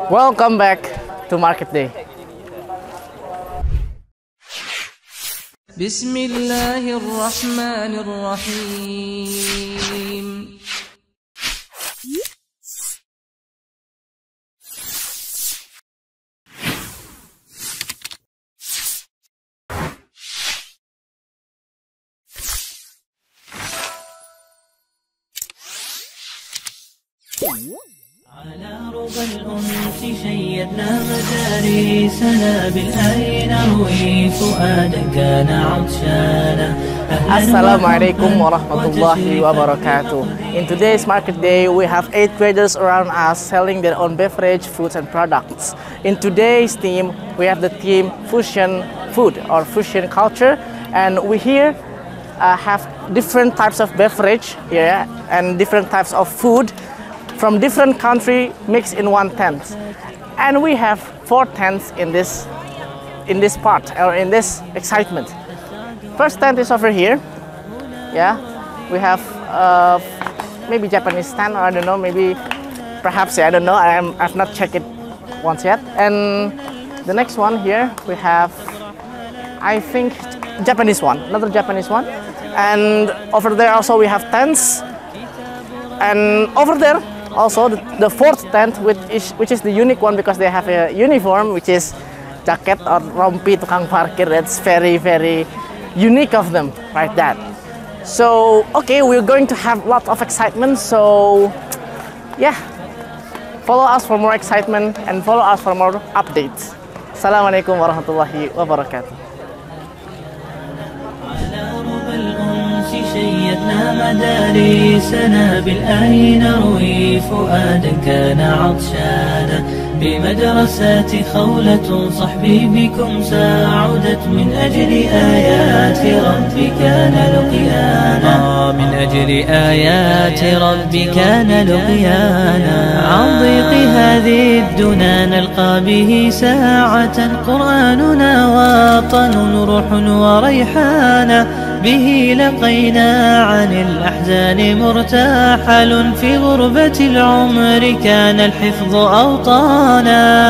Welcome back to Market Day. بسم الله الرحمن الرحيم. على ربى الأنس شيدنا مدارسنا بالآي نروي فؤادا كان عطشانا. Assalamualaikum warahmatullahi wabarakatuh. In today's market day, we have 8 traders around us selling their own beverage, foods and products. In today's theme, we have the theme fusion food or fusion culture, and we here have different types of beverage here and different types of food from different country mixed in one tent. And we have 4 tents in this part or in this excitement. First tent is over here. Yeah, we have maybe Japanese tent, or I don't know, maybe perhaps, I don't know, I've not checked it once yet. And the next one here we have, I think, Japanese one, another Japanese one. And over there also we have tents, and over there also the 4th tent, which is the unique one because they have a uniform, which is jacket or rompi tukang parkir. That's very unique of them, right? That. So okay, we're going to have lots of excitement. So yeah, follow us for more excitement and follow us for more updates. Assalamualaikum warahmatullahi wabarakatuh. شيدنا مدارسنا بالآي نروي فؤادا كان عطشانا. بمدرسات خولة صحبي بكم ساعدت من أجل آيات ربي كان لقيانا. من أجل آيات ربي كان لقيانا. عن ضيق هذه الدنا نلقى به ساعة. قرآننا وطن روح وريحانا. به لقينا عن الأحزان مرتحل. في غربة العمر كان الحفظ أوطانا.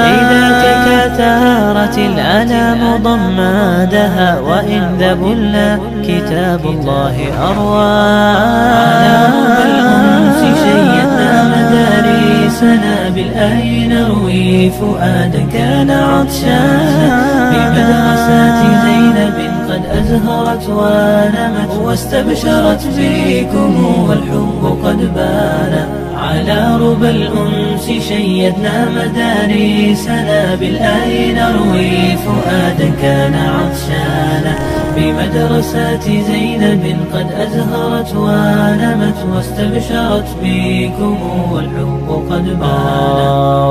إذا تكاثرت الآلام ضمادها. وإن ذبلنا كتاب الله أروانا. على الأنس شيدنا مدارسنا بالآي نروي فؤادا كان عطشانا. بمدرسات زينب قد أزهرت ونمت واستبشرت بكم والحب قد بان. على ربى الأنس شيدنا مدارسنا بالآي نروي فؤادا كان عطشانا. بمدرسات زينب قد أزهرت ونمت واستبشرت بكم والحب قد بان.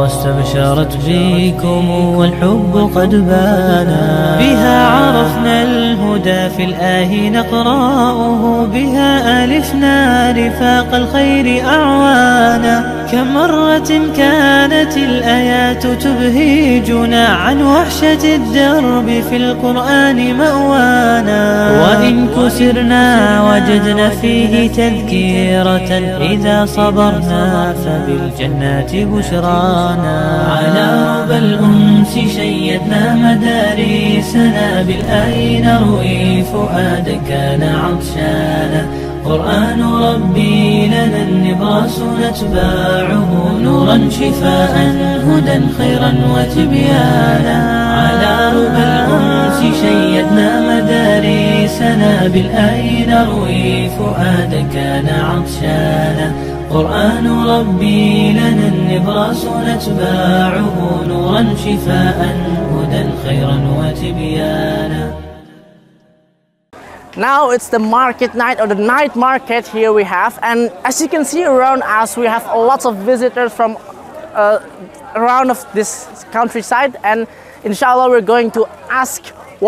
واستبشرت بكم والحب قد بان. بها عرفنا الهدى في الآه نقرأه. بها ألفنا رفاق الخير أعوانا. كم مرة كانت الآيات تبهجنا. عن وحشة الدرب في القرآن مأوانا. وإن كسرنا وجدنا فيه تذكيرة. إذا صبرنا فبالجنات بشرانا. على ربى الأنس شيدنا مدارسنا بالآي نروي فؤادا كان عطشانا. قرآن ربي لنا النبراس نتباعه. نورا شفاء هدى خيرا وتبيانا. على ربى الأنس شيدنا مدارسنا بالآي نروي فؤادا كان عطشانا. قرآن ربي لنا النبراس نتباعه. نورا شفاء هدى خيرا وتبيانا. Now it's the market night, or the night market here we have, and as you can see around us, we have lots of visitors from around of this countryside, and inshallah we're going to ask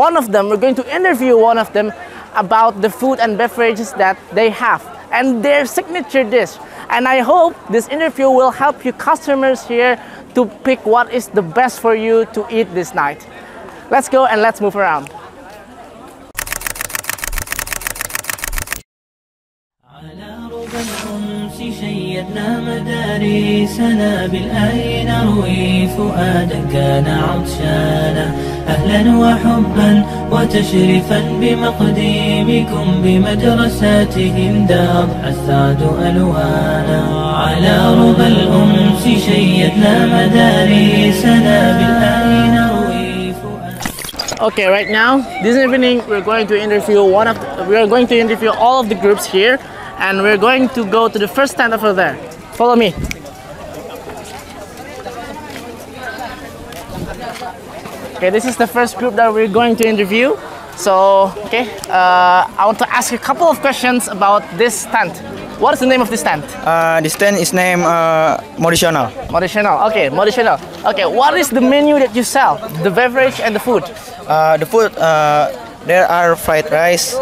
one of them, we're going to interview one of them about the food and beverages that they have and their signature dish. And I hope this interview will help you customers here to pick what is the best for you to eat this night. Let's go and let's move around. الأنس شيدنا مدارسنا بالآي نروي فؤادا كان عطشانا أهلا وحبا وتشريفا بمقديمكم بمدرساتهم أضحى السعد ألوانا على ربى الأنس شيدنا مدارسنا بالآي نروي فؤادا. Okay, right now, this evening we're going to interview all of the groups here, and we're going to go to the first stand over there. Follow me. Okay, this is the first group that we're going to interview. So, okay, I want to ask you a couple of questions about this stand. What is the name of this stand? This stand is named Moditional. Moditional. Okay, Moditional. Okay, what is the menu that you sell? The beverage and the food. The food, there are fried rice,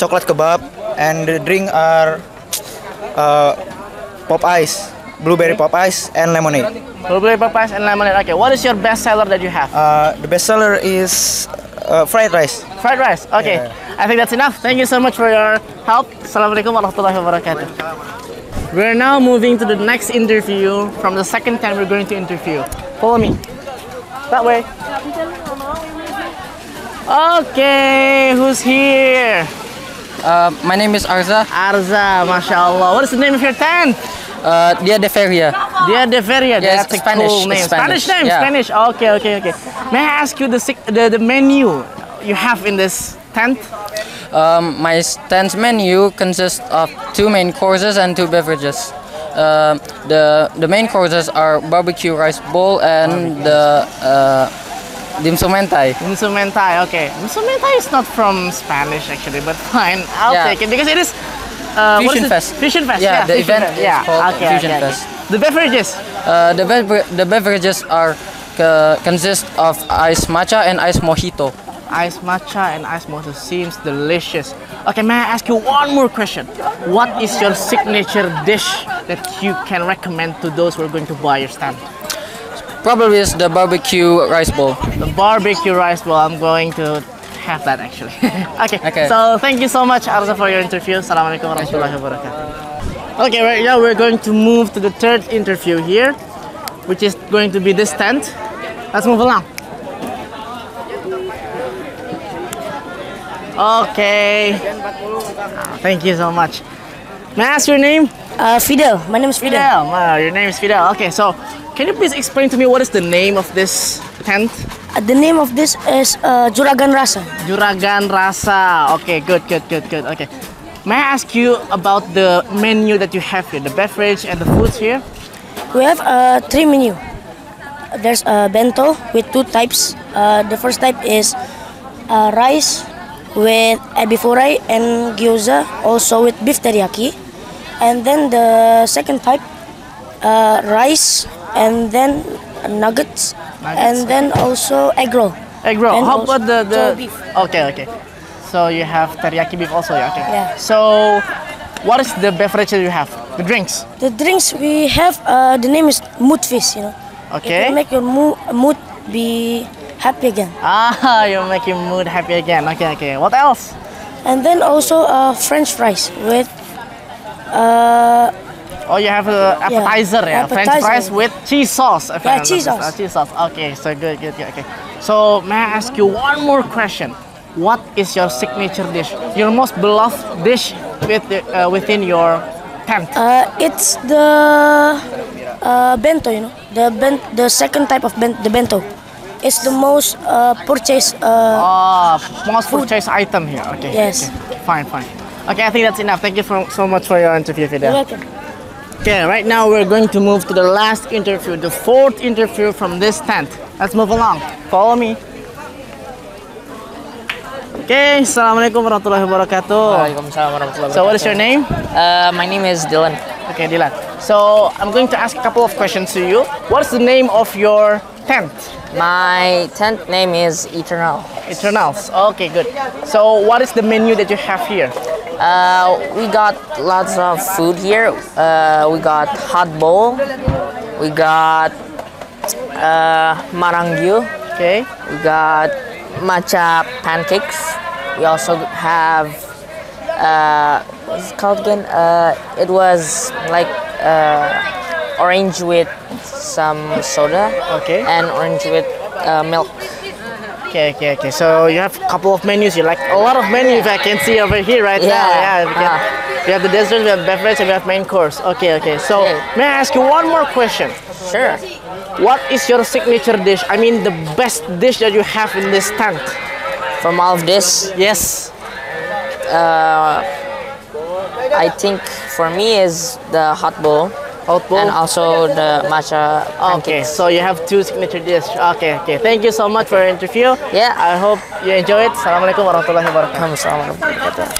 chocolate kebab, and the drink are pop ice, blueberry pop ice, and lemonade. Blueberry pop ice and lemonade. Okay, what is your best seller that you have? The best seller is fried rice. Fried rice. Okay, Yeah. I think that's enough. Thank you so much for your help. Assalamualaikum warahmatullahi wabarakatuh. We're now moving to the next interview. From the second time we're going to interview. Follow me. That way. Okay, who's here? My name is Arza. Arza, mashallah. What is the name of your tent? Dia de Feria. Dia de Feria. Yes, That's a Spanish. cool name. It's Spanish. name. Yeah. Spanish. Okay, okay, okay. May I ask you the menu you have in this tent? My stand's menu consists of 2 main courses and 2 beverages. The main courses are barbecue rice bowl and the dim sum mentai. Dim sum mentai. Okay. Dim sum mentai is not from Spanish actually, but fine. I'll Yeah. take it because it is Fusion Fest. Fusion Fest. Yeah, the Fusion event Fest. is Yeah. called Okay, Fusion okay, Fest. The beverages. The beverages are consist of ice matcha and ice mojito. Ice matcha and ice mojito seems delicious. Okay, may I ask you one more question? What is your signature dish that you can recommend to those who are going to buy your stand? Probably is the barbecue rice bowl. The barbecue rice bowl. I'm going to have that actually. Okay. Okay. So thank you so much, Arza, for your interview. Assalamualaikum warahmatullahi wabarakatuh. Okay, right now we're going to move to the third interview here, which is going to be this tent. Let's move along. Okay. Thank you so much. May I ask your name? Fidel. My name is Fidel. Your name is Fidel. Okay, so can you please explain to me what is the name of this tent? The name of this is Juragan Rasa. Juragan Rasa. Okay, good. Okay. May I ask you about the menu that you have here, the beverage and the foods here? We have 3 menu. There's a bento with 2 types. The first type is rice with ebi furai and gyoza, also with beef teriyaki. And then the second type, rice and then nuggets, and then also egg roll. Egg roll. And How also about the beef. Okay. So you have teriyaki beef also, yeah. Okay. Yeah. So what is the beverage that you have? The drinks. The drinks we have, the name is mood fish. You know, it Okay. will make your mood be happy again. Ah, you're making mood happy again. Okay. What else? And then also French fries with Oh, you have an appetizer, yeah. French appetizer. fries with cheese sauce. if I Yeah, remember. cheese sauce. Cheese sauce. Okay, so good. Okay. So may I ask you one more question? What is your signature dish? Your most beloved dish within your tent? it's the bento, you know, the second type of the bento. It's the most purchased. Most purchased item here. Okay. Yes. Okay. Fine. Okay, I think that's enough. Thank you so much for your interview, You're Fidel. welcome. Okay, right now we're going to move to the last interview, the 4th interview from this tent. Let's move along. Follow me. Okay, Assalamualaikum warahmatullahi wabarakatuh. Waalaikumsalam warahmatullahi So what is your name? My name is Dylan. Okay, Dylan. So I'm going to ask a couple of questions to you. What's the name of your tent? My tent name is Eternal. Eternals. Okay, good. So what is the menu that you have here? We got lots of food here. We got hot bowl. We got marangyu. Okay. We got matcha pancakes. We also have was it called again? It was like orange with some soda. Okay. And orange with milk. Okay. So you have a couple of menus. You like a lot of menus I can see over here right now. Yeah. We have the dessert, we have beverage, and we have main course. Okay. So may I ask you one more question? Sure. What is your signature dish? I mean, the best dish that you have in this tent? From all of this, Yes. I think for me is the hot bowl. Hot bowl. And also the matcha Okay, pancakes. so you have two signature dishes. Okay. Thank you so much for your interview. Yeah. I hope you enjoy it. Assalamualaikum warahmatullahi wabarakatuh. Assalamualaikum warahmatullahi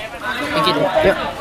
wabarakatuh. Yep.